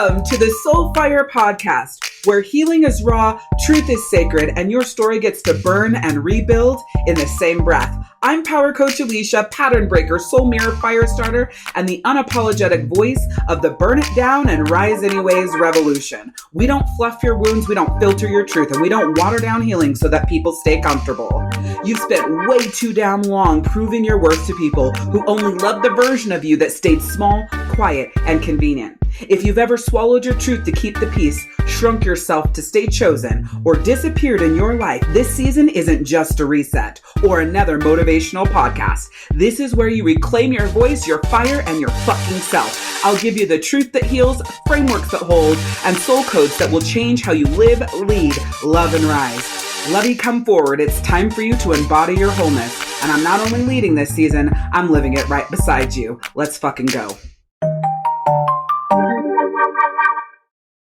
Welcome to the Soulfire Podcast, where healing is raw, truth is sacred, and your story gets to burn and rebuild in the same breath. I'm Power Coach Alishia, pattern breaker, soul mirror, fire starter, and the unapologetic voice of the burn it down and rise anyways revolution. We don't fluff your wounds, we don't filter your truth, and we don't water down healing so that people stay comfortable. You've spent way too damn long proving your worth to people who only love the version of you that stayed small, quiet, and convenient. If you've ever swallowed your truth to keep the peace, shrunk yourself to stay chosen, or disappeared in your life, this season isn't just a reset or another motivational podcast. This is where you reclaim your voice, your fire, and your fucking self. I'll give you the truth that heals, frameworks that hold, and soul codes that will change how you live, lead, love, and rise. Lovey, come forward. It's time for you to embody your wholeness. And I'm not only leading this season, I'm living it right beside you. Let's fucking go.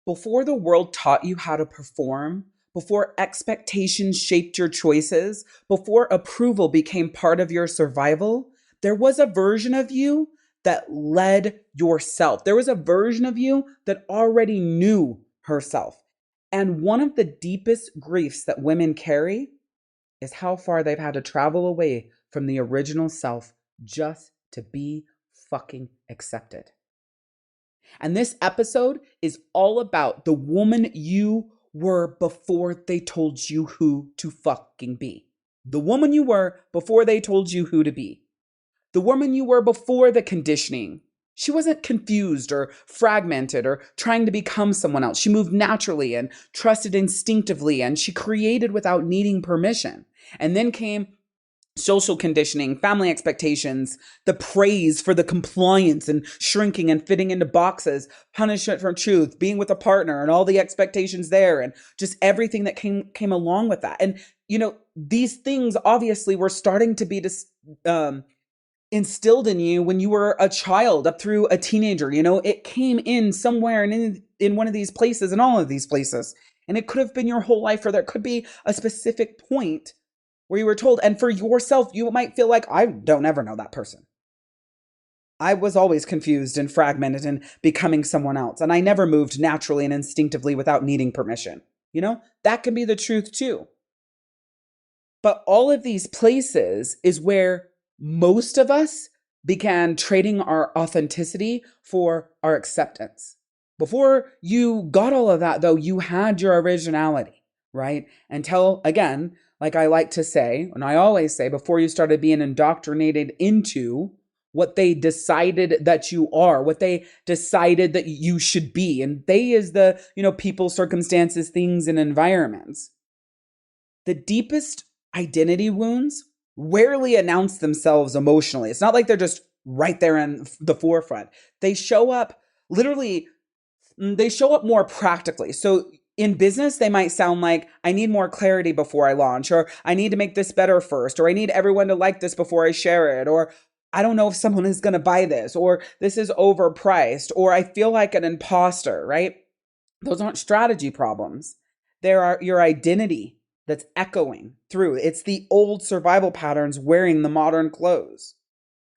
Before the world taught you how to perform, before expectations shaped your choices, before approval became part of your survival, there was a version of you that led yourself. There was a version of you that already knew herself. And one of the deepest griefs that women carry is how far they've had to travel away from the original self just to be fucking accepted. And this episode is all about the woman you were before they told you who to fucking be. The woman you were before they told you who to be. The woman you were before the conditioning. She wasn't confused or fragmented or trying to become someone else. She moved naturally and trusted instinctively, and she created without needing permission. And then came social conditioning, family expectations, the praise for the compliance and shrinking and fitting into boxes, punishment for truth, being with a partner and all the expectations there, and just everything that came along with that. And, you know, these things obviously were starting to be instilled in you when you were a child up through a teenager. You know, it came in somewhere and in one of these places, in all of these places. And it could have been your whole life, or there could be a specific point where you were told, and for yourself, you might feel like, I don't ever know that person. I was always confused and fragmented and becoming someone else. And I never moved naturally and instinctively without needing permission. You know, that can be the truth too. But all of these places is where most of us began trading our authenticity for our acceptance. Before you got all of that, though, you had your originality, right? Until, again, like I like to say, and I always say, before you started being indoctrinated into what they decided that you are, what they decided that you should be. And they is the, people, circumstances, things, and environments. The deepest identity wounds rarely announce themselves emotionally. It's not like they're just right there in the forefront. They show up more practically. So in business, they might sound like, I need more clarity before I launch, or I need to make this better first, or I need everyone to like this before I share it, or I don't know if someone is going to buy this, or this is overpriced, or I feel like an imposter, right? Those aren't strategy problems. There are your identity that's echoing through. It's the old survival patterns wearing the modern clothes,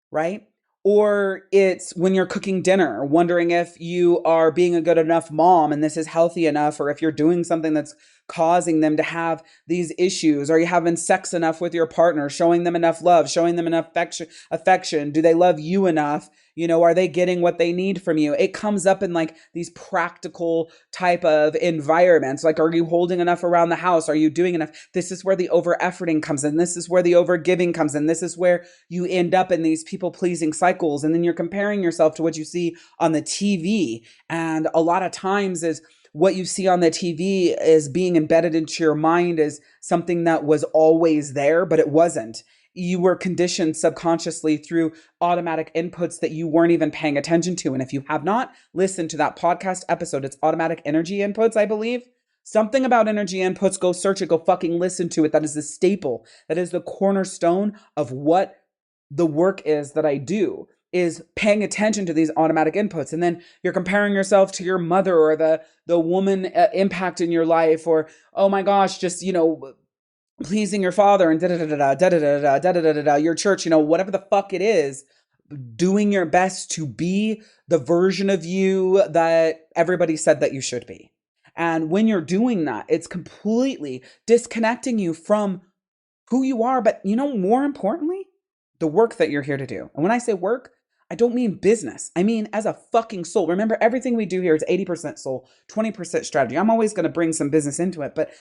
right? Or it's when you're cooking dinner, wondering if you are being a good enough mom and this is healthy enough, or if you're doing something that's causing them to have these issues. Are you having sex enough with your partner, showing them enough love, showing them enough affection? Do they love you enough? Are they getting what they need from you? It comes up in like these practical type of environments. Like, are you holding enough around the house? Are you doing enough? This is where the over efforting comes in. This is where the over giving comes in. This is where you end up in these people pleasing cycles. And then you're comparing yourself to what you see on the TV. And a lot of times is what you see on the TV is being embedded into your mind as something that was always there, but it wasn't. You were conditioned subconsciously through automatic inputs that you weren't even paying attention to. And if you have not listened to that podcast episode, it's automatic energy inputs, I believe. Something about energy inputs, go search it, go fucking listen to it. That is the staple. That is the cornerstone of what the work is that I do, is paying attention to these automatic inputs. And then you're comparing yourself to your mother or the woman impact in your life, or, oh my gosh, just, pleasing your father and da-da-da-da-da, da-da-da-da-da, da-da-da-da-da, your church, whatever the fuck it is. doing your best to be the version of you that everybody said that you should be. And when you're doing that, it's completely disconnecting you from who you are. But more importantly, the work that you're here to do. And when I say work, I don't mean business. I mean as a fucking soul. Remember, everything we do here is 80% soul, 20% strategy. I'm always going to bring some business into it, but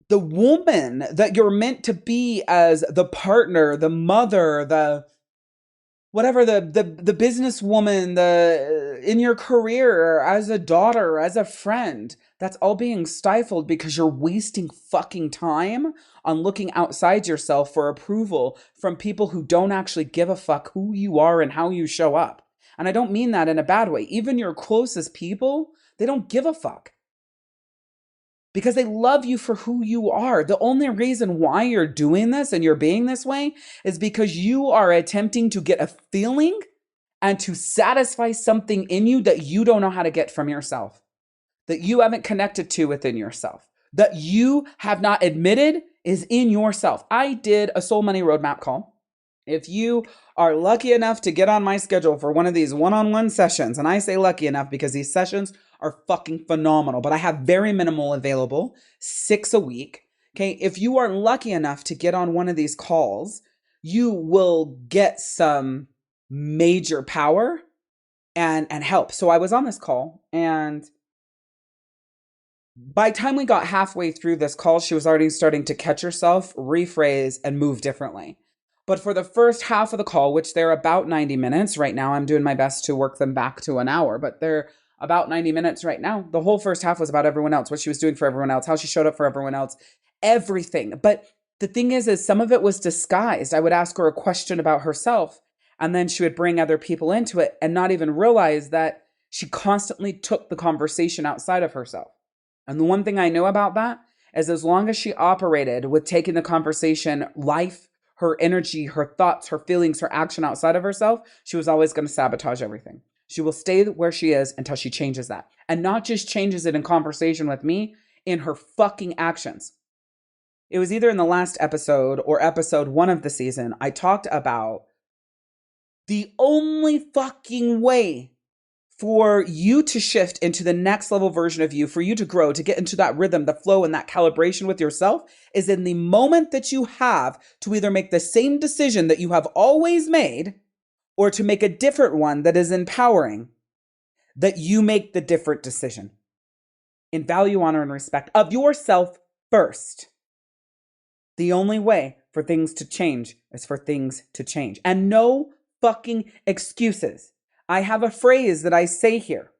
the woman that you're meant to be as the partner, the mother, the whatever, the businesswoman, in your career, as a daughter, as a friend, that's all being stifled because you're wasting fucking time on looking outside yourself for approval from people who don't actually give a fuck who you are and how you show up. And I don't mean that in a bad way. Even your closest people, they don't give a fuck, because they love you for who you are. The only reason why you're doing this and you're being this way is because you are attempting to get a feeling and to satisfy something in you that you don't know how to get from yourself, that you haven't connected to within yourself, that you have not admitted is in yourself. I did a Soul Money Roadmap call. If you are lucky enough to get on my schedule for one of these one-on-one sessions, and I say lucky enough because these sessions are fucking phenomenal, but I have very minimal available, 6 a week. Okay. If you are lucky enough to get on one of these calls, you will get some major power and help. So I was on this call, and by the time we got halfway through this call, she was already starting to catch herself, rephrase, and move differently. But for the first half of the call, which they're about 90 minutes right now, I'm doing my best to work them back to an hour, but they're about 90 minutes right now. The whole first half was about everyone else, what she was doing for everyone else, how she showed up for everyone else, everything. But the thing is some of it was disguised. I would ask her a question about herself, and then she would bring other people into it and not even realize that she constantly took the conversation outside of herself. And the one thing I know about that is as long as she operated with taking the conversation, life, her energy, her thoughts, her feelings, her action outside of herself, she was always going to sabotage everything. She will stay where she is until she changes that. And not just changes it in conversation with me, in her fucking actions. It was either in the last episode or episode 1 of the season, I talked about the only fucking way for you to shift into the next level version of you, for you to grow, to get into that rhythm, the flow, and that calibration with yourself, is in the moment that you have to either make the same decision that you have always made, or to make a different one that is empowering, that you make the different decision in value, honor, and respect of yourself first. The only way for things to change is for things to change. And no fucking excuses. I have a phrase that I say here.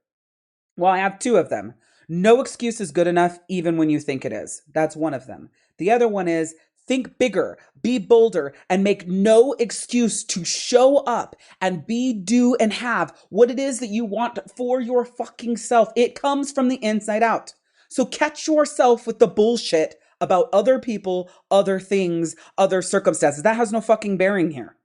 Well, I have 2 of them. No excuse is good enough even when you think it is. That's one of them. The other one is think bigger, be bolder, and make no excuse to show up and be, do, and have what it is that you want for your fucking self. It comes from the inside out. So catch yourself with the bullshit about other people, other things, other circumstances. That has no fucking bearing here.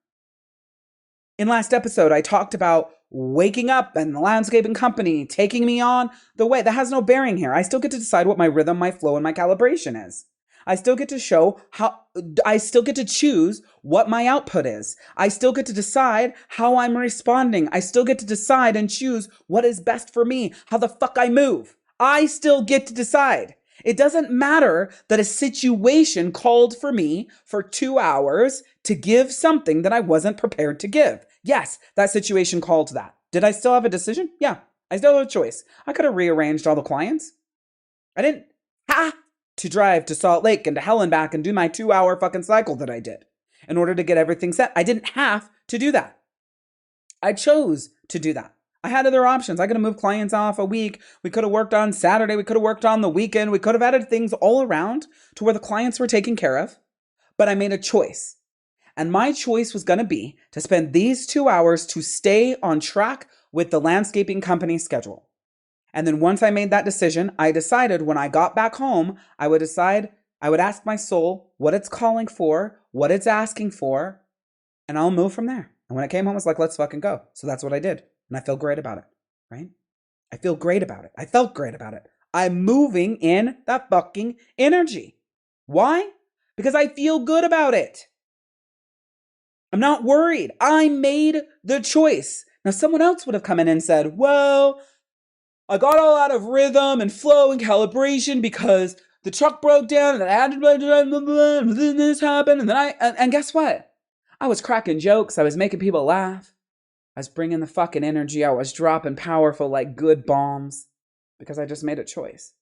In last episode, I talked about waking up and the landscaping company taking me on the way. That has no bearing here. I still get to decide what my rhythm, my flow, and my calibration is. I still get to I still get to choose what my output is. I still get to decide how I'm responding. I still get to decide and choose what is best for me, how the fuck I move. I still get to decide. It doesn't matter that a situation called for me for 2 hours to give something that I wasn't prepared to give. Yes, that situation called that. Did I still have a decision? Yeah, I still have a choice. I could have rearranged all the clients. I didn't have to drive to Salt Lake and to hell and back and do my 2-hour fucking cycle that I did in order to get everything set. I didn't have to do that. I chose to do that. I had other options. I could have moved clients off a week. We could have worked on Saturday. We could have worked on the weekend. We could have added things all around to where the clients were taken care of. But I made a choice. And my choice was going to be to spend these 2 hours to stay on track with the landscaping company schedule. And then once I made that decision, I decided when I got back home, I would ask my soul what it's calling for, what it's asking for, and I'll move from there. And when I came home, I was like, let's fucking go. So that's what I did. And I feel great about it, right? I feel great about it. I felt great about it. I'm moving in that fucking energy. Why? Because I feel good about it. I'm not worried. I made the choice. Now, someone else would have come in and said, well, I got all out of rhythm and flow and calibration because the truck broke down and I had to blah, blah, blah, blah, and then this happened. And then and guess what? I was cracking jokes. I was making people laugh. I was bringing the fucking energy. I was dropping powerful, like good bombs because I just made a choice.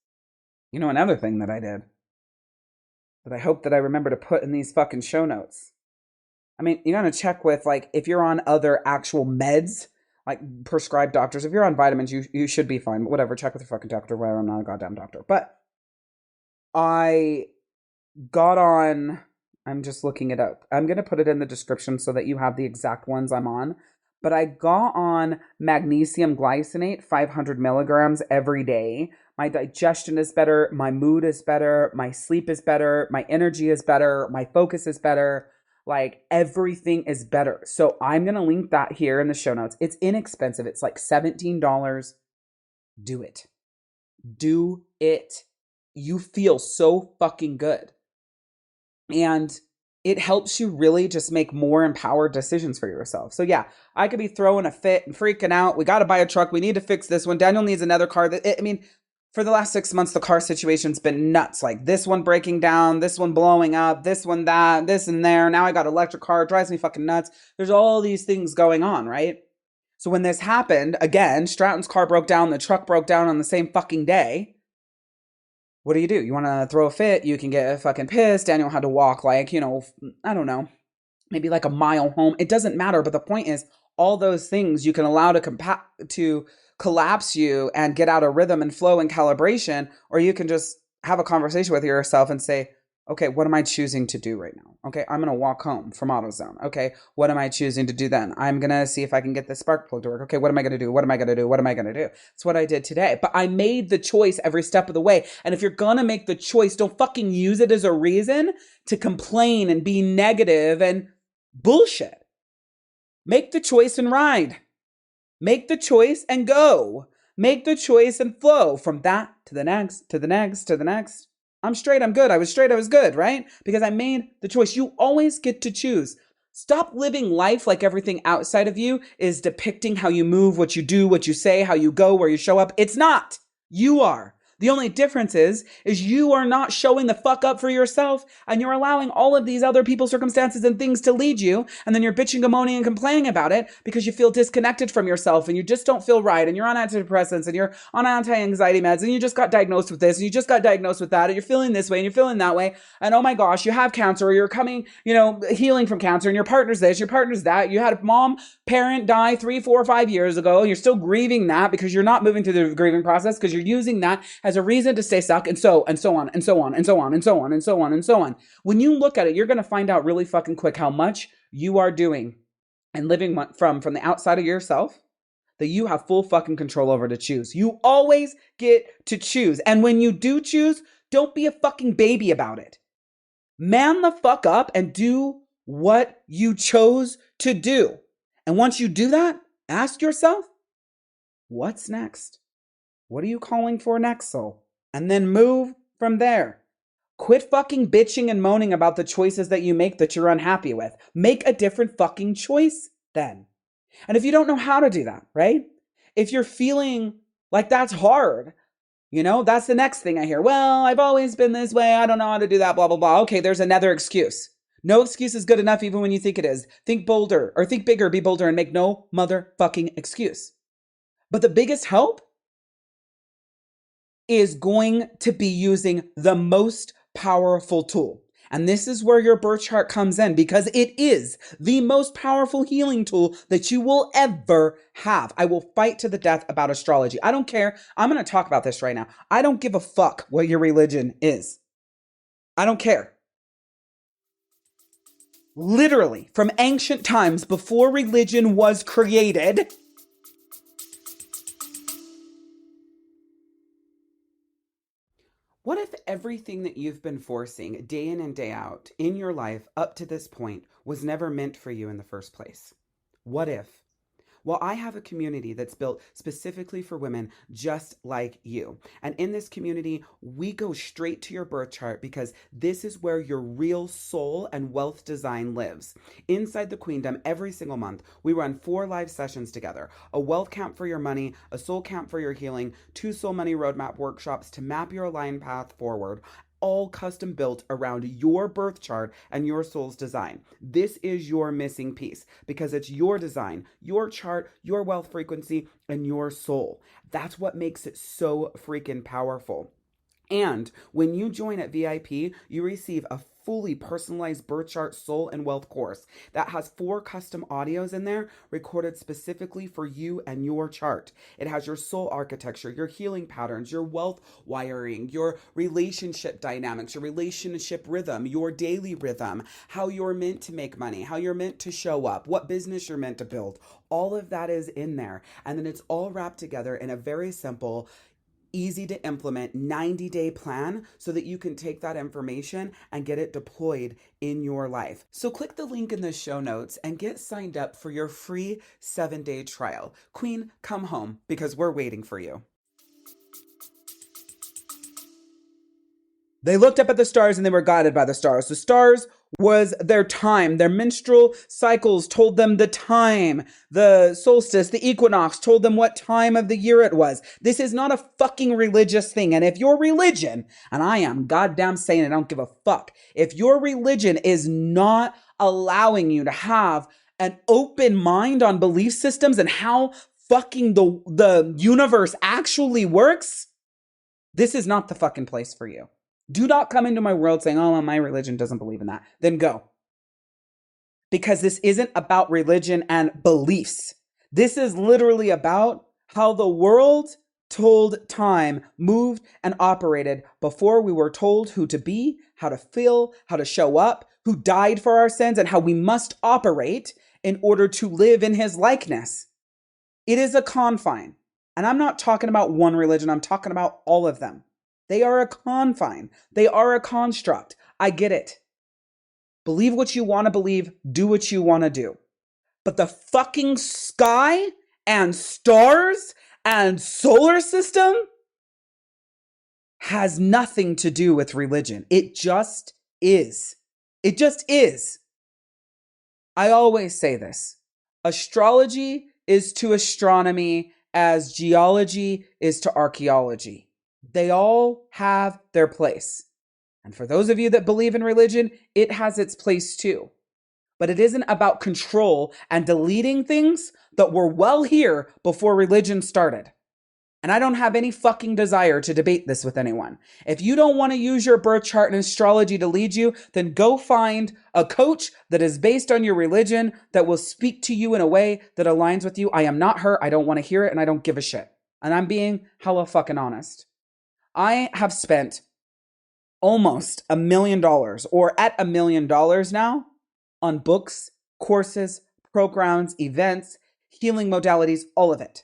You know, another thing that I did that I hope that I remember to put in these fucking show notes. I mean, you gotta check with, like, if you're on other actual meds, like prescribed doctors. If you're on vitamins, you should be fine. But whatever, check with your fucking doctor. Where I'm not a goddamn doctor. But I got on. I'm just looking it up. I'm gonna put it in the description so that you have the exact ones I'm on. But I got on magnesium glycinate, 500 milligrams every day. My digestion is better. My mood is better. My sleep is better. My energy is better. My focus is better. Like, everything is better. So I'm going to link that here in the show notes. It's inexpensive. It's like $17. Do it. Do it. You feel so fucking good. And it helps you really just make more empowered decisions for yourself. So yeah, I could be throwing a fit and freaking out. We got to buy a truck. We need to fix this one. Daniel needs another car. For the last 6 months, the car situation's been nuts. Like, this one breaking down, this one blowing up, this one that, this and there. Now I got an electric car. It drives me fucking nuts. There's all these things going on, right? So when this happened, again, Stratton's car broke down, the truck broke down on the same fucking day. What do? You want to throw a fit? You can get fucking pissed. Daniel had to walk, like, I don't know, maybe like a mile home. It doesn't matter. But the point is, all those things you can allow to collapse you and get out of rhythm and flow and calibration, or you can just have a conversation with yourself and say, okay, what am I choosing to do right now? Okay, I'm going to walk home from AutoZone. Okay, what am I choosing to do then? I'm going to see if I can get the spark plug to work. Okay, what am I going to do? What am I going to do? What am I going to do? It's what I did today. But I made the choice every step of the way. And if you're going to make the choice, don't fucking use it as a reason to complain and be negative and bullshit. Make the choice and ride. Make the choice and go. Make the choice and flow from that to the next, to the next, to the next. I'm straight, I'm good. I was straight, I was good, right? Because I made the choice. You always get to choose. Stop living life like everything outside of you is depicting how you move, what you do, what you say, how you go, where you show up. It's not. You are. The only difference is you are not showing the fuck up for yourself, and you're allowing all of these other people's circumstances and things to lead you. And then you're bitching and moaning and complaining about it because you feel disconnected from yourself and you just don't feel right. And you're on antidepressants and you're on anti-anxiety meds and you just got diagnosed with this and you just got diagnosed with that. And you're feeling this way and you're feeling that way. And oh my gosh, you have cancer, or you're coming, healing from cancer, and your partner's this, your partner's that. You had a parent die 3, 4, 5 years ago. And you're still grieving that because you're not moving through the grieving process because you're using that as a reason to stay stuck, and so on, and so on, and so on, and so on, and so on, and so on. When you look at it, you're going to find out really fucking quick how much you are doing and living from the outside of yourself that you have full fucking control over to choose. You always get to choose. And when you do choose, don't be a fucking baby about it. Man the fuck up and do what you chose to do. And once you do that, ask yourself, what's next? What are you calling for next, soul? And then move from there. Quit fucking bitching and moaning about the choices that you make that you're unhappy with. Make a different fucking choice then. And if you don't know how to do that, right? If you're feeling like that's hard, that's the next thing I hear. Well, I've always been this way. I don't know how to do that, blah, blah, blah. Okay, there's another excuse. No excuse is good enough even when you think it is. Think bolder, or think bigger, be bolder, and make no motherfucking excuse. But the biggest help is going to be using the most powerful tool. And this is where your birth chart comes in, because it is the most powerful healing tool that you will ever have. I will fight to the death about astrology. I don't care. I'm going to talk about this right now. I don't give a fuck what your religion is. I don't care. Literally, from ancient times before religion was created, what if everything that you've been forcing day in and day out in your life up to this point was never meant for you in the first place? What if? Well, I have a community that's built specifically for women just like you. And in this community, we go straight to your birth chart because this is where your real soul and wealth design lives. Inside the Queendom, every single month, we run 4 live sessions together: a wealth camp for your money, a soul camp for your healing, 2 soul money roadmap workshops to map your aligned path forward, all custom built around your birth chart and your soul's design. This is your missing piece because it's your design, your chart, your wealth frequency, and your soul. That's what makes it so freaking powerful. And when you join at VIP, you receive a fully personalized birth chart, soul, and wealth course that has 4 custom audios in there recorded specifically for you and your chart. It has your soul architecture, your healing patterns, your wealth wiring, your relationship dynamics, your relationship rhythm, your daily rhythm, how you're meant to make money, how you're meant to show up, what business you're meant to build. All of that is in there. And then it's all wrapped together in a very simple, easy to implement 90-day plan so that you can take that information and get it deployed in your life. So click the link in the show notes and get signed up for your free 7-day trial. Queen, come home because we're waiting for you. They looked up at the stars and they were guided by the stars. The stars was their time. Their menstrual cycles told them the time. The solstice, the equinox told them what time of the year it was. This is not a fucking religious thing. And if your religion, and I am goddamn saying it, I don't give a fuck. If your religion is not allowing you to have an open mind on belief systems and how fucking the universe actually works, this is not the fucking place for you. Do not come into my world saying, oh, well, my religion doesn't believe in that. Then go. Because this isn't about religion and beliefs. This is literally about how the world told time moved and operated before we were told who to be, how to feel, how to show up, who died for our sins, and how we must operate in order to live in his likeness. It is a confine. And I'm not talking about one religion. I'm talking about all of them. They are a confine. They are a construct. I get it. Believe what you want to believe. Do what you want to do. But the fucking sky and stars and solar system has nothing to do with religion. It just is. It just is. I always say this. Astrology is to astronomy as geology is to archaeology. They all have their place. And for those of you that believe in religion, it has its place too. But it isn't about control and deleting things that were well here before religion started. And I don't have any fucking desire to debate this with anyone. If you don't want to use your birth chart and astrology to lead you, then go find a coach that is based on your religion that will speak to you in a way that aligns with you. I am not her. I don't want to hear it and I don't give a shit. And I'm being hella fucking honest. I have spent almost $1 million or at $1 million now on books, courses, programs, events, healing modalities, all of it.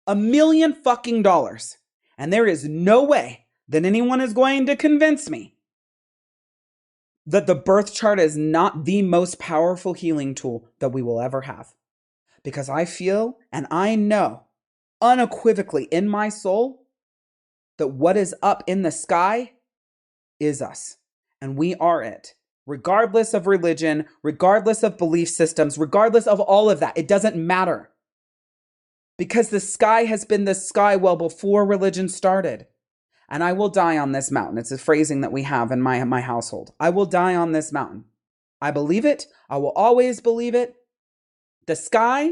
$1 million fucking dollars. And there is no way that anyone is going to convince me that the birth chart is not the most powerful healing tool that we will ever have. Because I feel and I know unequivocally in my soul that what is up in the sky is us. And we are it. Regardless of religion, regardless of belief systems, regardless of all of that, it doesn't matter. Because the sky has been the sky well before religion started. And I will die on this mountain. It's a phrasing that we have in my household. I will die on this mountain. I believe it. I will always believe it. The sky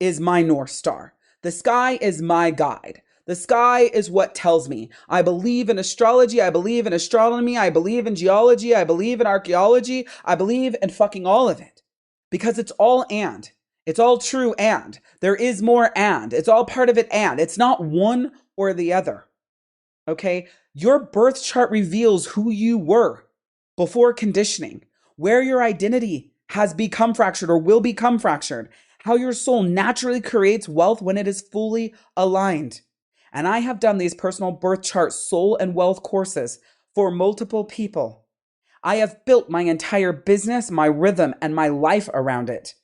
is my North Star. The sky is my guide. The sky is what tells me. I believe in astrology. I believe in astronomy. I believe in geology. I believe in archaeology. I believe in fucking all of it. Because it's all and. It's all true and. There is more and. It's all part of it and. It's not one or the other. Okay? Your birth chart reveals who you were before conditioning. Where your identity has become fractured or will become fractured. How your soul naturally creates wealth when it is fully aligned. And I have done these personal birth chart, soul and wealth courses for multiple people. I have built my entire business, my rhythm, and my life around it.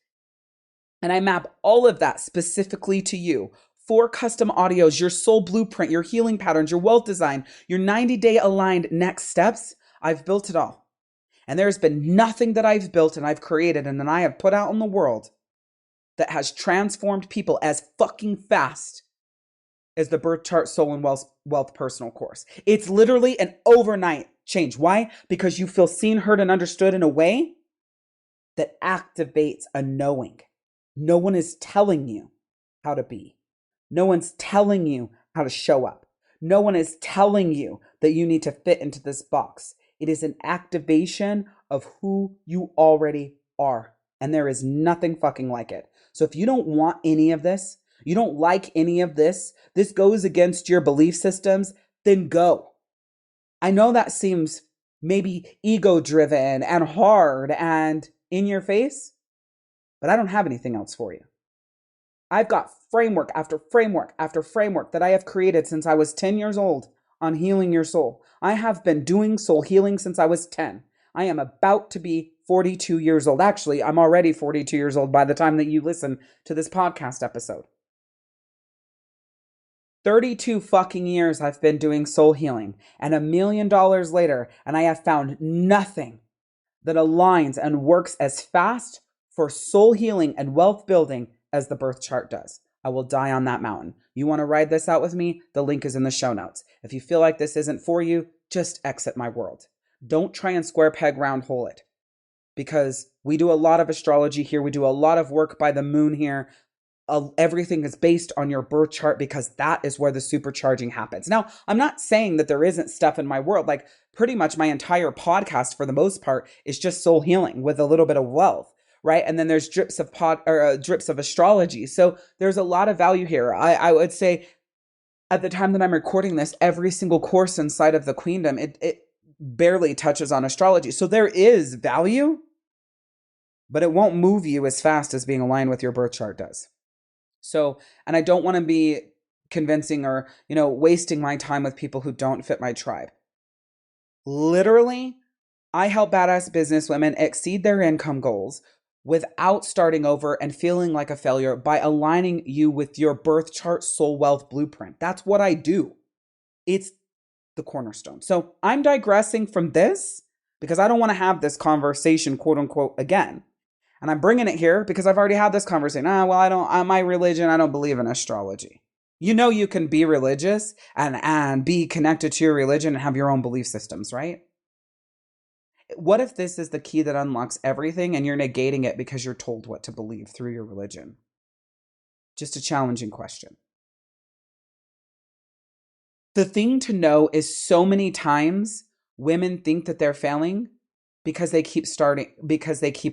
And I map all of that specifically to you. 4 custom audios, your soul blueprint, your healing patterns, your wealth design, your 90-day aligned next steps. I've built it all. And there's been nothing that I've built and I've created and then I have put out in the world that has transformed people as fucking fast as the Birth Chart Soul and Wealth Personal Course. It's literally an overnight change. Why? Because you feel seen, heard, and understood in a way that activates a knowing. No one is telling you how to be. No one's telling you how to show up. No one is telling you that you need to fit into this box. It is an activation of who you already are. And there is nothing fucking like it. So if you don't want any of this, you don't like any of this, this goes against your belief systems, then go. I know that seems maybe ego-driven and hard and in your face, but I don't have anything else for you. I've got framework after framework after framework that I have created since I was 10 years old on healing your soul. I have been doing soul healing since I was 10. I am about to be 42 years old. Actually, I'm already 42 years old by the time that you listen to this podcast episode. 32 fucking years I've been doing soul healing, and $1 million later, and I have found nothing that aligns and works as fast for soul healing and wealth building as the birth chart does. I will die on that mountain. You want to ride this out with me? The link is in the show notes. If you feel like this isn't for you, just exit my world. Don't try and square peg round hole it, because we do a lot of astrology here. We do a lot of work by the moon here. Everything is based on your birth chart because that is where the supercharging happens. Now, I'm not saying that there isn't stuff in my world. Like pretty much my entire podcast for the most part is just soul healing with a little bit of wealth, right? And then there's drips of astrology. So there's a lot of value here. I would say at the time that I'm recording this, every single course inside of the Queendom, it barely touches on astrology. So there is value, but it won't move you as fast as being aligned with your birth chart does. So, and I don't want to be convincing or, wasting my time with people who don't fit my tribe. Literally, I help badass business women exceed their income goals without starting over and feeling like a failure by aligning you with your birth chart soul wealth blueprint. That's what I do. It's the cornerstone. So I'm digressing from this because I don't want to have this conversation, quote unquote, again. And I'm bringing it here because I've already had this conversation. My religion, I don't believe in astrology. You can be religious and be connected to your religion and have your own belief systems, right? What if this is the key that unlocks everything and you're negating it because you're told what to believe through your religion? Just a challenging question. The thing to know is so many times women think that they're failing because they keep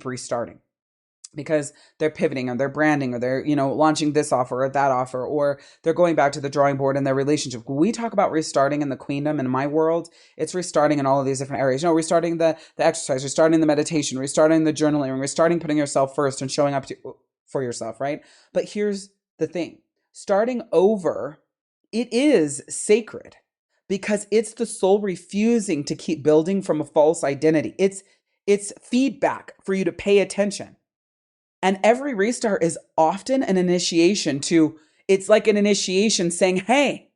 restarting. Because they're pivoting or they're branding or they're, launching this offer or that offer, or they're going back to the drawing board in their relationship. When we talk about restarting in the Queendom, in my world, it's restarting in all of these different areas. Restarting the exercise, restarting the meditation, restarting the journaling, restarting putting yourself first and showing up for yourself, right? But here's the thing. Starting over, it is sacred because it's the soul refusing to keep building from a false identity. It's feedback for you to pay attention. And every restart is often an initiation it's like an initiation saying, hey,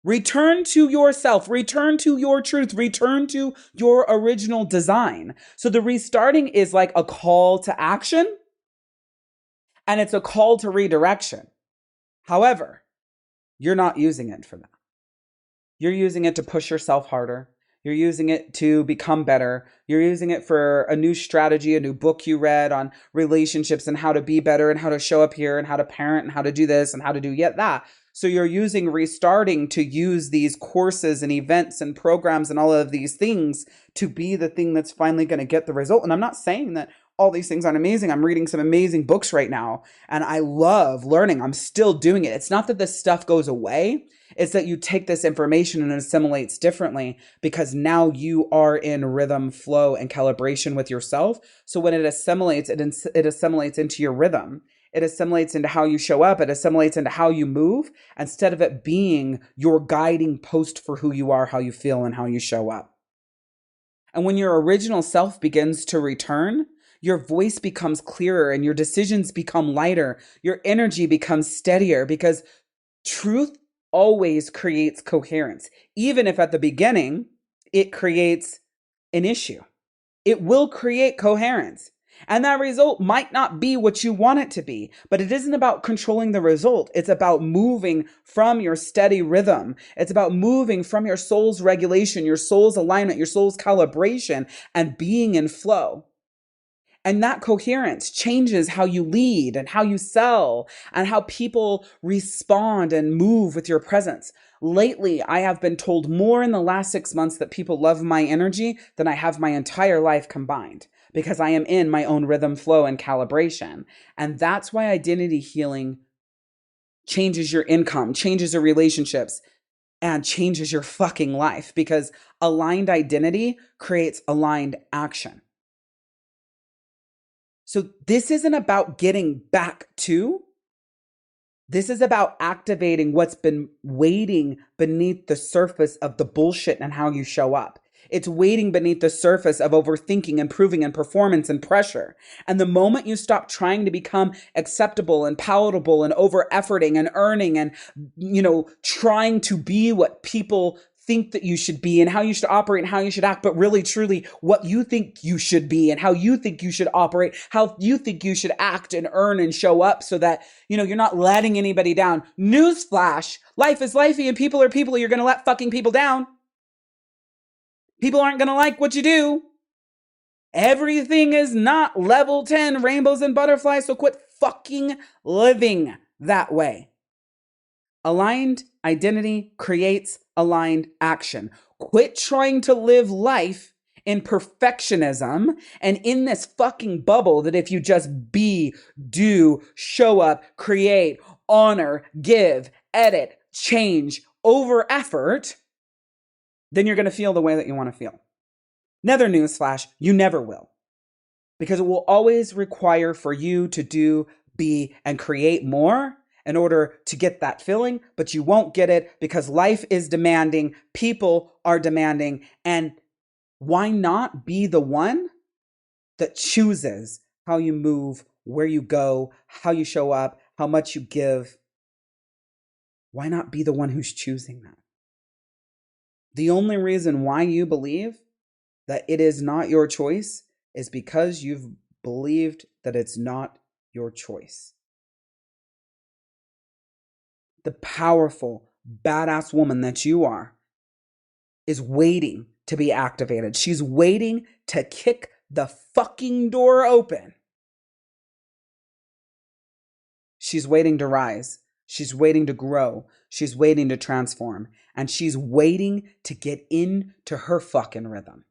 return to yourself, return to your truth, return to your original design. So the restarting is like a call to action and it's a call to redirection. However, you're not using it for that. You're using it to push yourself harder. You're using it to become better. You're using it for a new strategy, a new book you read on relationships and how to be better and how to show up here and how to parent and how to do this and how to do yet that. So you're using restarting to use these courses and events and programs and all of these things to be the thing that's finally going to get the result. And I'm not saying that all these things aren't amazing. I'm reading some amazing books right now and I love learning. I'm still doing it. It's not that this stuff goes away. It's that you take this information and it assimilates differently because now you are in rhythm, flow, and calibration with yourself. So when it assimilates, it assimilates into your rhythm. It assimilates into how you show up. It assimilates into how you move instead of it being your guiding post for who you are, how you feel, and how you show up. And when your original self begins to return, your voice becomes clearer and your decisions become lighter. Your energy becomes steadier because truth always creates coherence. Even if at the beginning it creates an issue, it will create coherence. And that result might not be what you want it to be, but it isn't about controlling the result. It's about moving from your steady rhythm. It's about moving from your soul's regulation, your soul's alignment, your soul's calibration, and being in flow. And that coherence changes how you lead and how you sell and how people respond and move with your presence. Lately, I have been told more in the last 6 months that people love my energy than I have my entire life combined, because I am in my own rhythm, flow, and calibration. And that's why identity healing changes your income, changes your relationships, and changes your fucking life, because aligned identity creates aligned action. So this isn't about getting back to. This is about activating what's been waiting beneath the surface of the bullshit and how you show up. It's waiting beneath the surface of overthinking, improving, and performance and pressure. And the moment you stop trying to become acceptable and palatable and over-efforting and earning and, trying to be what people think that you should be and how you should operate and how you should act, but really, truly what you think you should be and how you think you should operate, how you think you should act and earn and show up so that, you're not letting anybody down. Newsflash, life is lifey and people are people. You're going to let fucking people down. People aren't going to like what you do. Everything is not level 10 rainbows and butterflies, so quit fucking living that way. Aligned identity creates aligned action. Quit trying to live life in perfectionism and in this fucking bubble that if you just be, do, show up, create, honor, give, edit, change, over effort, then you're going to feel the way that you want to feel. Another newsflash, you never will. Because it will always require for you to do, be, and create more in order to get that feeling, but you won't get it because life is demanding, people are demanding, and why not be the one that chooses how you move, where you go, how you show up, how much you give? Why not be the one who's choosing that? The only reason why you believe that it is not your choice is because you've believed that it's not your choice. The powerful, badass woman that you are is waiting to be activated. She's waiting to kick the fucking door open. She's waiting to rise. She's waiting to grow. She's waiting to transform. And she's waiting to get into her fucking rhythm,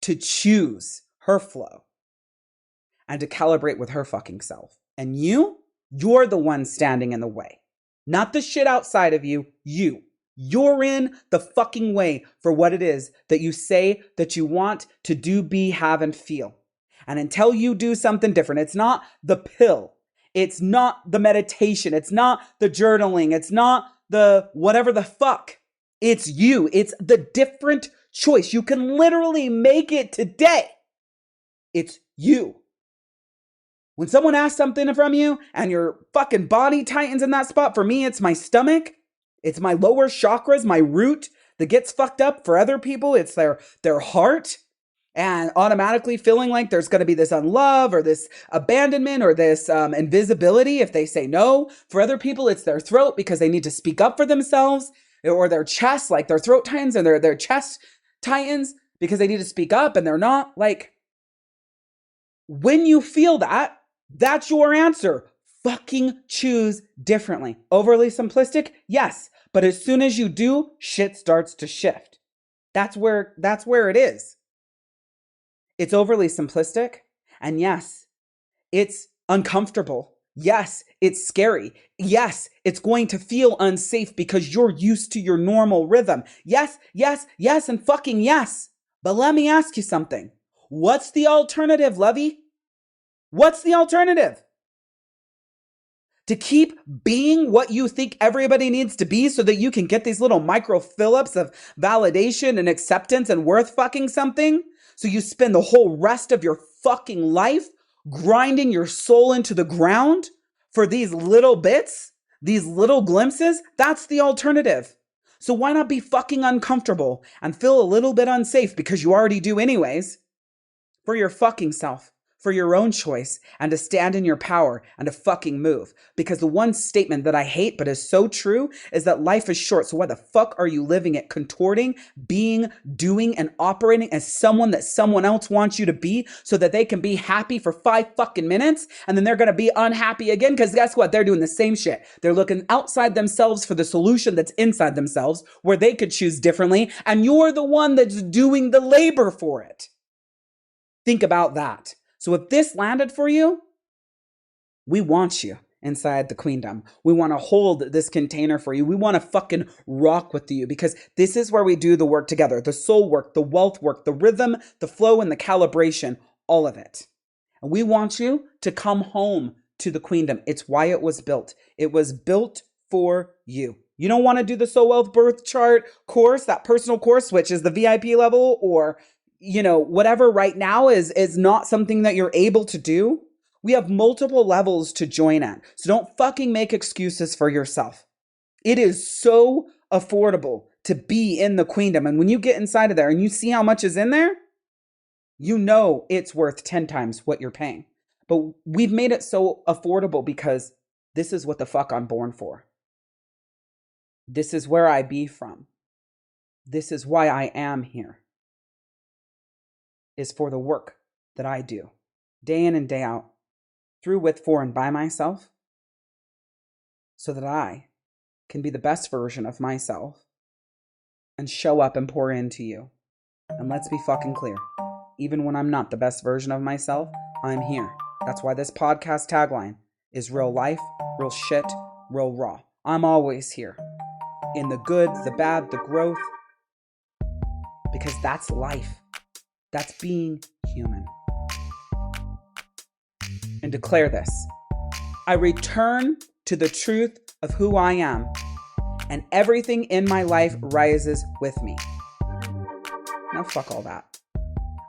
to choose her flow, and to calibrate with her fucking self. And you're the one standing in the way. Not the shit outside of you, you. You're in the fucking way for what it is that you say that you want to do, be, have, and feel. And until you do something different, it's not the pill. It's not the meditation. It's not the journaling. It's not the whatever the fuck. It's you. It's the different choice. You can literally make it today. It's you. When someone asks something from you and your fucking body tightens in that spot, for me, it's my stomach. It's my lower chakras, my root that gets fucked up. For other people, it's their heart. And automatically feeling like there's going to be this unlove or this abandonment or this invisibility if they say no. For other people, it's their throat because they need to speak up for themselves, or their chest, like their throat tightens and their chest tightens because they need to speak up and they're not. Like, when you feel that, that's your answer. Fucking choose differently. Overly simplistic? Yes. But as soon as you do, shit starts to shift. That's where it is. It's overly simplistic. And yes, it's uncomfortable. Yes, it's scary. Yes, it's going to feel unsafe because you're used to your normal rhythm. Yes, yes, yes, and fucking yes. But let me ask you something. What's the alternative, Lovey? What's the alternative? To keep being what you think everybody needs to be so that you can get these little micro fill-ups of validation and acceptance and worth fucking something. So you spend the whole rest of your fucking life grinding your soul into the ground for these little bits, these little glimpses. That's the alternative. So why not be fucking uncomfortable and feel a little bit unsafe, because you already do anyways, for your fucking self, for your own choice, and to stand in your power and to fucking move. Because the one statement that I hate but is so true is that life is short. So why the fuck are you living it, contorting, being, doing, and operating as someone that someone else wants you to be so that they can be happy for 5 fucking minutes and then they're going to be unhappy again? Because guess what? They're doing the same shit. They're looking outside themselves for the solution that's inside themselves where they could choose differently. And you're the one that's doing the labor for it. Think about that. So if this landed for you, we want you inside the Queendom. We want to hold this container for you. We want to fucking rock with you, because this is where we do the work together. The soul work, the wealth work, the rhythm, the flow, and the calibration, all of it. And we want you to come home to the Queendom. It's why it was built. It was built for you. You don't want to do the Soul Wealth Birth Chart course, that personal course, which is the VIP level, or whatever right now is not something that you're able to do. We have multiple levels to join at. So don't fucking make excuses for yourself. It is so affordable to be in the Queendom. And when you get inside of there and you see how much is in there, you know it's worth 10 times what you're paying. But we've made it so affordable because this is what the fuck I'm born for. This is where I be from. This is why I am here. Is for the work that I do day in and day out, through, with, for, and by myself, so that I can be the best version of myself and show up and pour into you. And let's be fucking clear. Even when I'm not the best version of myself, I'm here. That's why this podcast tagline is real life, real shit, real raw. I'm always here. In the good, the bad, the growth. Because that's life. That's being human. And declare this. I return to the truth of who I am, and everything in my life rises with me. Now fuck all that.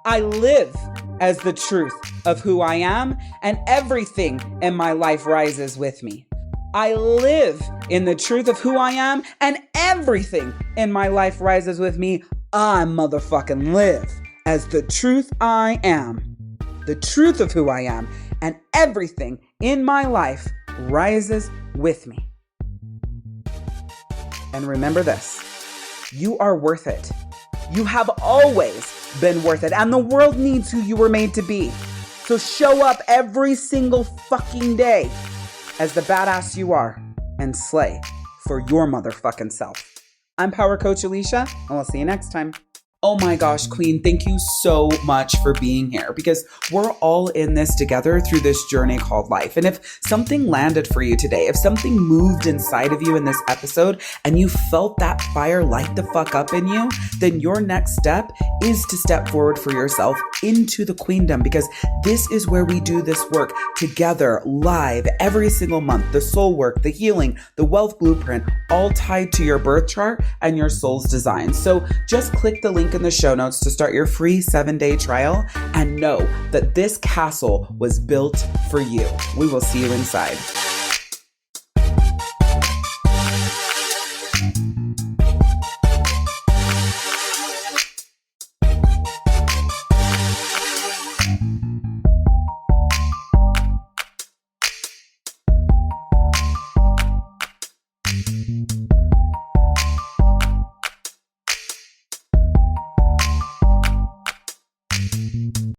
I live as the truth of who I am, and everything in my life rises with me. I live in the truth of who I am, and everything in my life rises with me. I motherfucking live as the truth I am, the truth of who I am, and everything in my life rises with me. And remember this, you are worth it. You have always been worth it, and the world needs who you were made to be. So show up every single fucking day as the badass you are and slay for your motherfucking self. I'm Power Coach Alishia, and we'll see you next time. Oh my gosh, Queen, thank you so much for being here, because we're all in this together through this journey called life. And if something landed for you today, if something moved inside of you in this episode and you felt that fire light the fuck up in you, then your next step is to step forward for yourself into the Queendom, because this is where we do this work together live every single month. The soul work, the healing, the wealth blueprint, all tied to your birth chart and your soul's design. So just click the link in the show notes to start your free 7-day trial and know that this castle was built for you. We will see you inside.